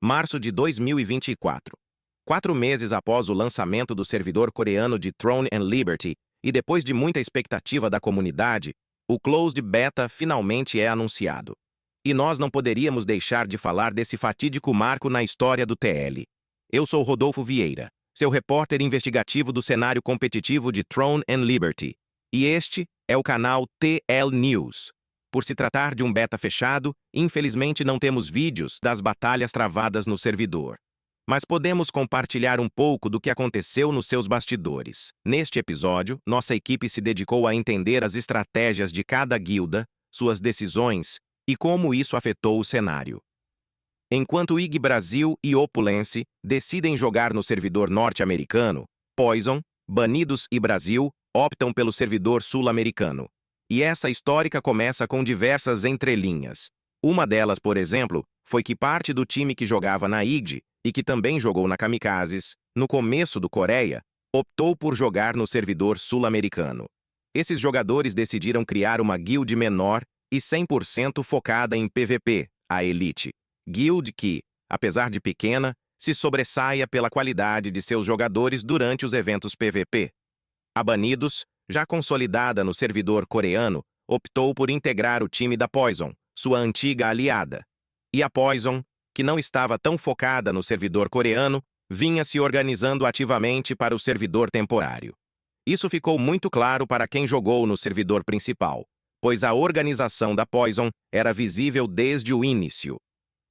Março de 2024. 4 meses após o lançamento do servidor coreano de Throne and Liberty, e depois de muita expectativa da comunidade, o Closed Beta finalmente é anunciado. E nós não poderíamos deixar de falar desse fatídico marco na história do TL. Eu sou Rodolfo Vieira, seu repórter investigativo do cenário competitivo de Throne and Liberty. E este é o canal TL News. Por se tratar de um beta fechado, infelizmente não temos vídeos das batalhas travadas no servidor. Mas podemos compartilhar um pouco do que aconteceu nos seus bastidores. Neste episódio, nossa equipe se dedicou a entender as estratégias de cada guilda, suas decisões e como isso afetou o cenário. Enquanto IG Brasil e Opulence decidem jogar no servidor norte-americano, Poison, Banidos e Brasil optam pelo servidor sul-americano. E essa histórica começa com diversas entrelinhas. Uma delas, por exemplo, foi que parte do time que jogava na IG, e que também jogou na Kamikazes, no começo do Coreia, optou por jogar no servidor sul-americano. Esses jogadores decidiram criar uma guild menor e 100% focada em PVP, a Elite. Guild que, apesar de pequena, se sobressaia pela qualidade de seus jogadores durante os eventos PVP. A Banidos, já consolidada no servidor coreano, optou por integrar o time da Poison, sua antiga aliada. E a Poison, que não estava tão focada no servidor coreano, vinha se organizando ativamente para o servidor temporário. Isso ficou muito claro para quem jogou no servidor principal, pois a organização da Poison era visível desde o início.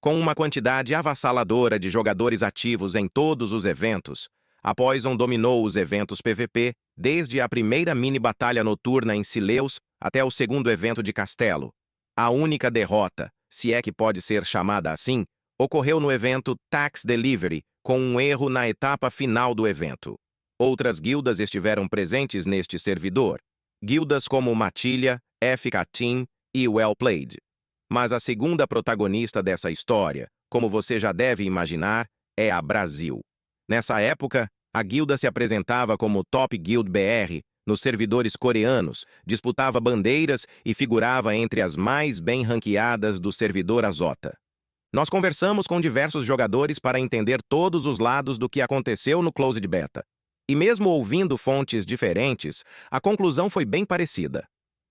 Com uma quantidade avassaladora de jogadores ativos em todos os eventos, a Poison dominou os eventos PVP desde a primeira mini-batalha noturna em Sileus até o segundo evento de Castelo. A única derrota, se é que pode ser chamada assim, ocorreu no evento Tax Delivery, com um erro na etapa final do evento. Outras guildas estiveram presentes neste servidor, guildas como Matilha, FK Team e Well Played. Mas a segunda protagonista dessa história, como você já deve imaginar, é a Brasil. Nessa época, a guilda se apresentava como Top Guild BR nos servidores coreanos, disputava bandeiras e figurava entre as mais bem ranqueadas do servidor Azota. Nós conversamos com diversos jogadores para entender todos os lados do que aconteceu no Closed Beta. E mesmo ouvindo fontes diferentes, a conclusão foi bem parecida.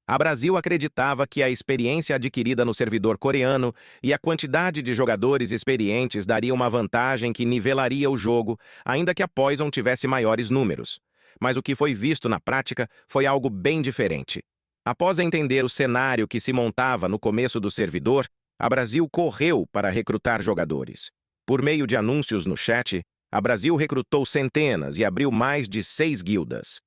A Brasil acreditava que a experiência adquirida no servidor coreano e a quantidade de jogadores experientes daria uma vantagem que nivelaria o jogo, ainda que a Poison tivesse maiores números. Mas o que foi visto na prática foi algo bem diferente. Após entender o cenário que se montava no começo do servidor, a Brasil correu para recrutar jogadores. Por meio de anúncios no chat, a Brasil recrutou centenas e abriu mais de 6 guildas.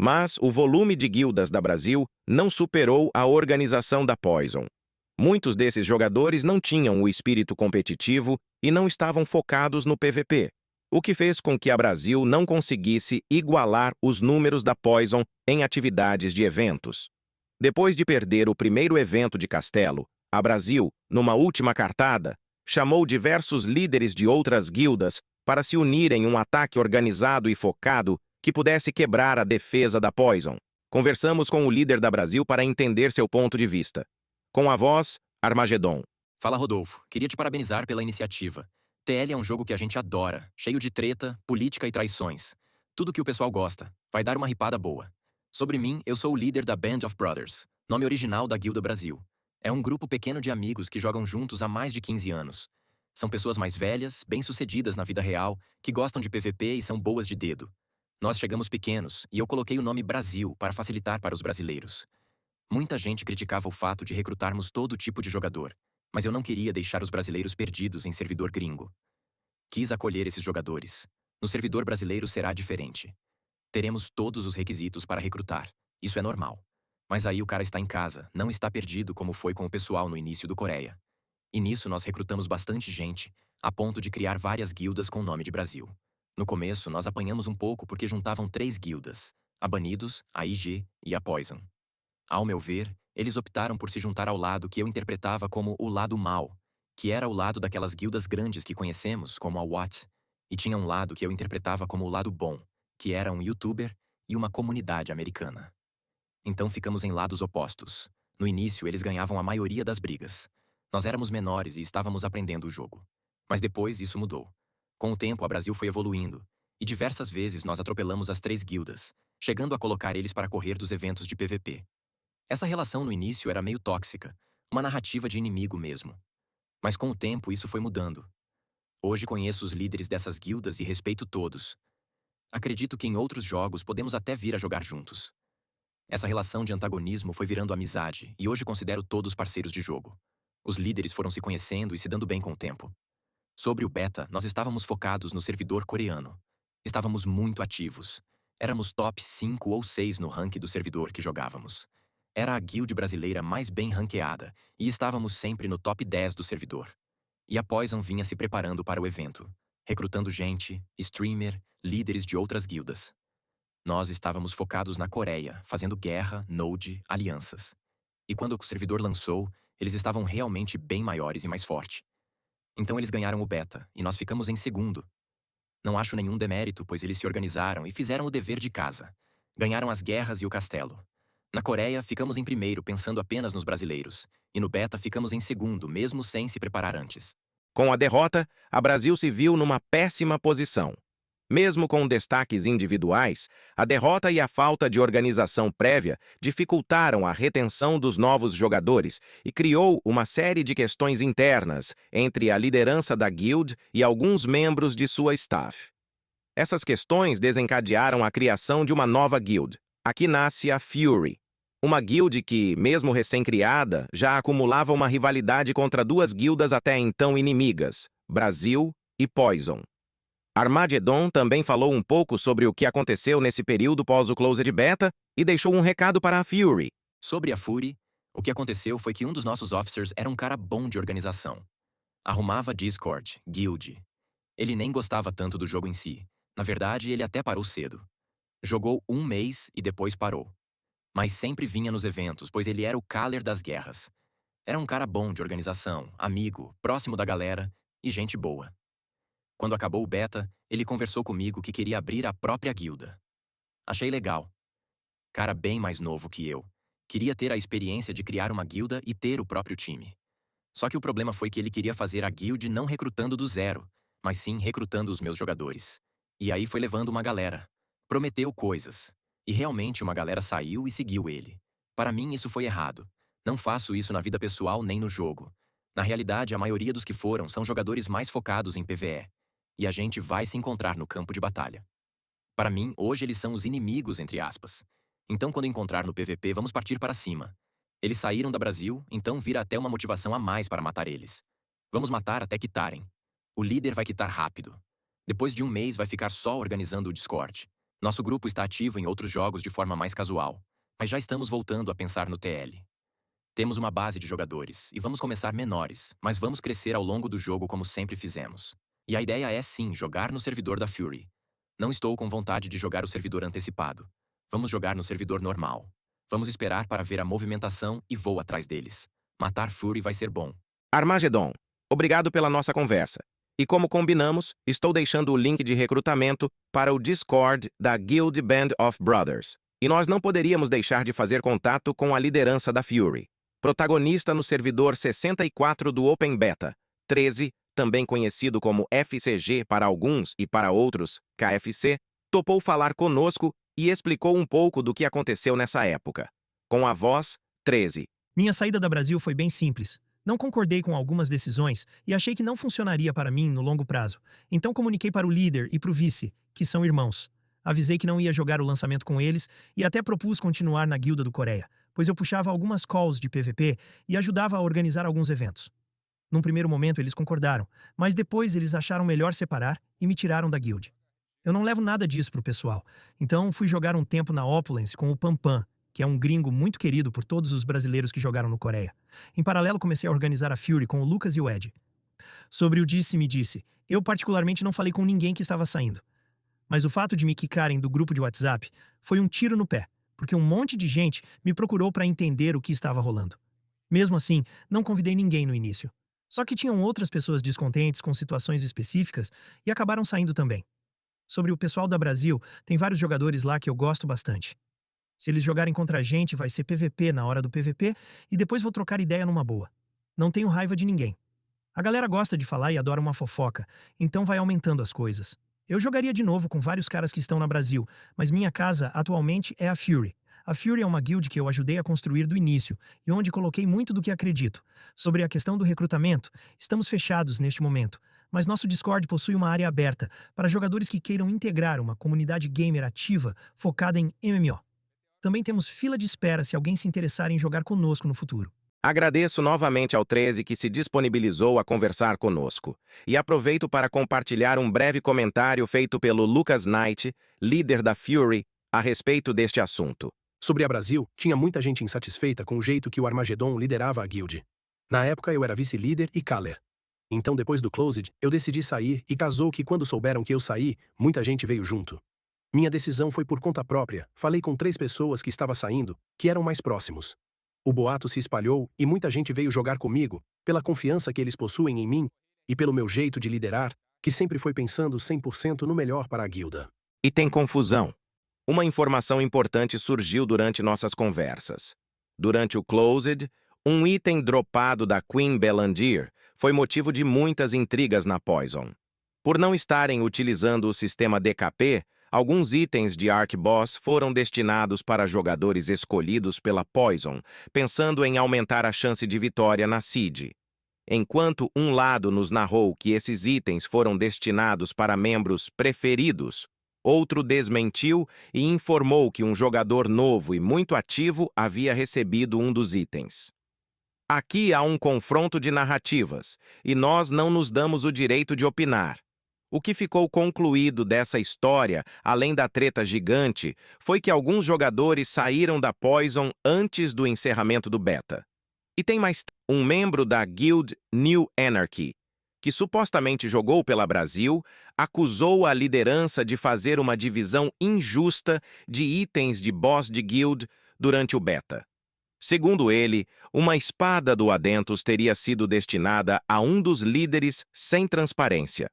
Mas o volume de guildas da Brasil não superou a organização da Poison. Muitos desses jogadores não tinham o espírito competitivo e não estavam focados no PVP, o que fez com que a Brasil não conseguisse igualar os números da Poison em atividades de eventos. Depois de perder o primeiro evento de Castelo, a Brasil, numa última cartada, chamou diversos líderes de outras guildas para se unirem em um ataque organizado e focado que pudesse quebrar a defesa da Poison. Conversamos com o líder da Brasil para entender seu ponto de vista. Com a voz, Armagedon. Fala, Rodolfo. Queria te parabenizar pela iniciativa. TL é um jogo que a gente adora, cheio de treta, política e traições. Tudo que o pessoal gosta. Vai dar uma ripada boa. Sobre mim, eu sou o líder da Band of Brothers, nome original da Guilda Brasil. É um grupo pequeno de amigos que jogam juntos há mais de 15 anos. São pessoas mais velhas, bem-sucedidas na vida real, que gostam de PVP e são boas de dedo. Nós chegamos pequenos e eu coloquei o nome Brasil para facilitar para os brasileiros. Muita gente criticava o fato de recrutarmos todo tipo de jogador, mas eu não queria deixar os brasileiros perdidos em servidor gringo. Quis acolher esses jogadores. No servidor brasileiro será diferente. Teremos todos os requisitos para recrutar. Isso é normal. Mas aí o cara está em casa, não está perdido como foi com o pessoal no início do Coreia. E nisso nós recrutamos bastante gente, a ponto de criar várias guildas com o nome de Brasil. No começo, nós apanhamos um pouco porque juntavam 3 guildas, a Banidos, a IG e a Poison. Ao meu ver, eles optaram por se juntar ao lado que eu interpretava como o lado mau, que era o lado daquelas guildas grandes que conhecemos, como a Watt, e tinha um lado que eu interpretava como o lado bom, que era um youtuber e uma comunidade americana. Então ficamos em lados opostos. No início, eles ganhavam a maioria das brigas. Nós éramos menores e estávamos aprendendo o jogo. Mas depois isso mudou. Com o tempo, a Brasil foi evoluindo, e diversas vezes nós atropelamos as 3 guildas, chegando a colocar eles para correr dos eventos de PVP. Essa relação no início era meio tóxica, uma narrativa de inimigo mesmo. Mas com o tempo isso foi mudando. Hoje conheço os líderes dessas guildas e respeito todos. Acredito que em outros jogos podemos até vir a jogar juntos. Essa relação de antagonismo foi virando amizade e hoje considero todos parceiros de jogo. Os líderes foram se conhecendo e se dando bem com o tempo. Sobre o beta, nós estávamos focados no servidor coreano. Estávamos muito ativos. Éramos top 5 ou 6 no ranking do servidor que jogávamos. Era a guild brasileira mais bem ranqueada e estávamos sempre no top 10 do servidor. E a Poison vinha se preparando para o evento, recrutando gente, streamer, líderes de outras guildas. Nós estávamos focados na Coreia, fazendo guerra, node, alianças. E quando o servidor lançou, eles estavam realmente bem maiores e mais forte. Então eles ganharam o beta, e nós ficamos em segundo. Não acho nenhum demérito, pois eles se organizaram e fizeram o dever de casa. Ganharam as guerras e o castelo. Na Coreia, ficamos em primeiro, pensando apenas nos brasileiros. E no beta, ficamos em segundo, mesmo sem se preparar antes. Com a derrota, a Brasil se viu numa péssima posição. Mesmo com destaques individuais, a derrota e a falta de organização prévia dificultaram a retenção dos novos jogadores e criou uma série de questões internas entre a liderança da guild e alguns membros de sua staff. Essas questões desencadearam a criação de uma nova guild. Aqui nasce a Fury, uma guild que, mesmo recém-criada, já acumulava uma rivalidade contra 2 guildas até então inimigas, Brasil e Poison. Armageddon também falou um pouco sobre o que aconteceu nesse período pós o Closed Beta e deixou um recado para a Fury. Sobre a Fury, o que aconteceu foi que um dos nossos officers era um cara bom de organização. Arrumava Discord, guild. Ele nem gostava tanto do jogo em si. Na verdade, ele até parou cedo. Jogou 1 mês e depois parou. Mas sempre vinha nos eventos, pois ele era o caller das guerras. Era um cara bom de organização, amigo, próximo da galera e gente boa. Quando acabou o beta, ele conversou comigo que queria abrir a própria guilda. Achei legal. Cara bem mais novo que eu. Queria ter a experiência de criar uma guilda e ter o próprio time. Só que o problema foi que ele queria fazer a guild não recrutando do zero, mas sim recrutando os meus jogadores. E aí foi levando uma galera. Prometeu coisas. E realmente uma galera saiu e seguiu ele. Para mim isso foi errado. Não faço isso na vida pessoal nem no jogo. Na realidade, a maioria dos que foram são jogadores mais focados em PvE. E a gente vai se encontrar no campo de batalha. Para mim, hoje eles são os inimigos, entre aspas. Então, quando encontrar no PVP, vamos partir para cima. Eles saíram da Brasil, então vira até uma motivação a mais para matar eles. Vamos matar até quitarem. O líder vai quitar rápido. Depois de 1 mês vai ficar só organizando o Discord. Nosso grupo está ativo em outros jogos de forma mais casual, mas já estamos voltando a pensar no TL. Temos uma base de jogadores, e vamos começar menores, mas vamos crescer ao longo do jogo como sempre fizemos. E a ideia é sim jogar no servidor da Fury. Não estou com vontade de jogar o servidor antecipado. Vamos jogar no servidor normal. Vamos esperar para ver a movimentação e vou atrás deles. Matar Fury vai ser bom. Armageddon, obrigado pela nossa conversa. E como combinamos, estou deixando o link de recrutamento para o Discord da Guild Band of Brothers. E nós não poderíamos deixar de fazer contato com a liderança da Fury. Protagonista no servidor 64 do Open Beta, 13, também conhecido como FCG para alguns e para outros, KFC, topou falar conosco e explicou um pouco do que aconteceu nessa época. Com a voz, 13. Minha saída da Brasil foi bem simples. Não concordei com algumas decisões e achei que não funcionaria para mim no longo prazo. Então comuniquei para o líder e para o vice, que são irmãos. Avisei que não ia jogar o lançamento com eles e até propus continuar na guilda do Coreia, pois eu puxava algumas calls de PVP e ajudava a organizar alguns eventos. Num primeiro momento eles concordaram, mas depois eles acharam melhor separar e me tiraram da guild. Eu não levo nada disso pro pessoal, então fui jogar um tempo na Opulence com o Pampam, que é um gringo muito querido por todos os brasileiros que jogaram no Coreia. Em paralelo comecei a organizar a Fury com o Lucas e o Ed. Sobre o disse-me disse, eu particularmente não falei com ninguém que estava saindo. Mas o fato de me quicarem do grupo de WhatsApp foi um tiro no pé, porque um monte de gente me procurou para entender o que estava rolando. Mesmo assim, não convidei ninguém no início. Só que tinham outras pessoas descontentes com situações específicas e acabaram saindo também. Sobre o pessoal da Brasil, tem vários jogadores lá que eu gosto bastante. Se eles jogarem contra a gente, vai ser PVP na hora do PVP e depois vou trocar ideia numa boa. Não tenho raiva de ninguém. A galera gosta de falar e adora uma fofoca, então vai aumentando as coisas. Eu jogaria de novo com vários caras que estão na Brasil, mas minha casa atualmente é a Fury. A Fury é uma guild que eu ajudei a construir do início e onde coloquei muito do que acredito. Sobre a questão do recrutamento, estamos fechados neste momento, mas nosso Discord possui uma área aberta para jogadores que queiram integrar uma comunidade gamer ativa focada em MMO. Também temos fila de espera se alguém se interessar em jogar conosco no futuro. Agradeço novamente ao 13 que se disponibilizou a conversar conosco. E aproveito para compartilhar um breve comentário feito pelo Lucas Knight, líder da Fury, a respeito deste assunto. Sobre a Brasil, tinha muita gente insatisfeita com o jeito que o Armagedon liderava a guild. Na época eu era vice-líder e caller. Então depois do Closed, eu decidi sair e casou que quando souberam que eu saí, muita gente veio junto. Minha decisão foi por conta própria, falei com 3 pessoas que estava saindo, que eram mais próximos. O boato se espalhou e muita gente veio jogar comigo, pela confiança que eles possuem em mim e pelo meu jeito de liderar, que sempre foi pensando 100% no melhor para a guilda. E tem confusão. Uma informação importante surgiu durante nossas conversas. Durante o Closed, um item dropado da Queen Belandir foi motivo de muitas intrigas na Poison. Por não estarem utilizando o sistema DKP, alguns itens de Arc Boss foram destinados para jogadores escolhidos pela Poison, pensando em aumentar a chance de vitória na Seed. Enquanto um lado nos narrou que esses itens foram destinados para membros preferidos, outro desmentiu e informou que um jogador novo e muito ativo havia recebido um dos itens. Aqui há um confronto de narrativas, e nós não nos damos o direito de opinar. O que ficou concluído dessa história, além da treta gigante, foi que alguns jogadores saíram da Poison antes do encerramento do beta. E tem mais um membro da Guild New Anarchy, que supostamente jogou pela Brasil, acusou a liderança de fazer uma divisão injusta de itens de boss de guild durante o beta. Segundo ele, uma espada do Adentus teria sido destinada a um dos líderes sem transparência.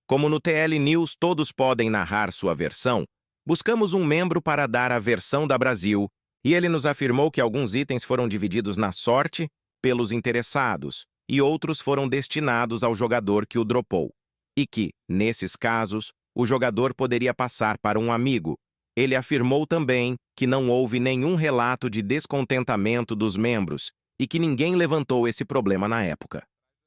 Como no TL News todos podem narrar sua versão, buscamos um membro para dar a versão da Brasil, e ele nos afirmou que alguns itens foram divididos na sorte pelos interessados, e outros foram destinados ao jogador que o dropou. E que, nesses casos, o jogador poderia passar para um amigo. Ele afirmou também que não houve nenhum relato de descontentamento dos membros e que ninguém levantou esse problema na época.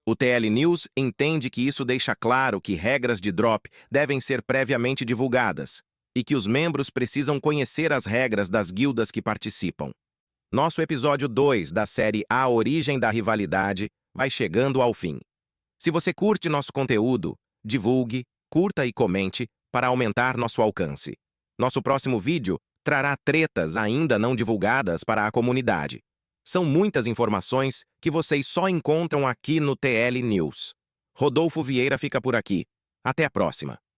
O TL News entende que isso deixa claro que regras de drop devem ser previamente divulgadas e que os membros precisam conhecer as regras das guildas que participam. Nosso episódio 2 da série A Origem da Rivalidade vai chegando ao fim. Se você curte nosso conteúdo, divulgue, curta e comente para aumentar nosso alcance. Nosso próximo vídeo trará tretas ainda não divulgadas para a comunidade. São muitas informações que vocês só encontram aqui no TL News. Rodolfo Vieira fica por aqui. Até a próxima.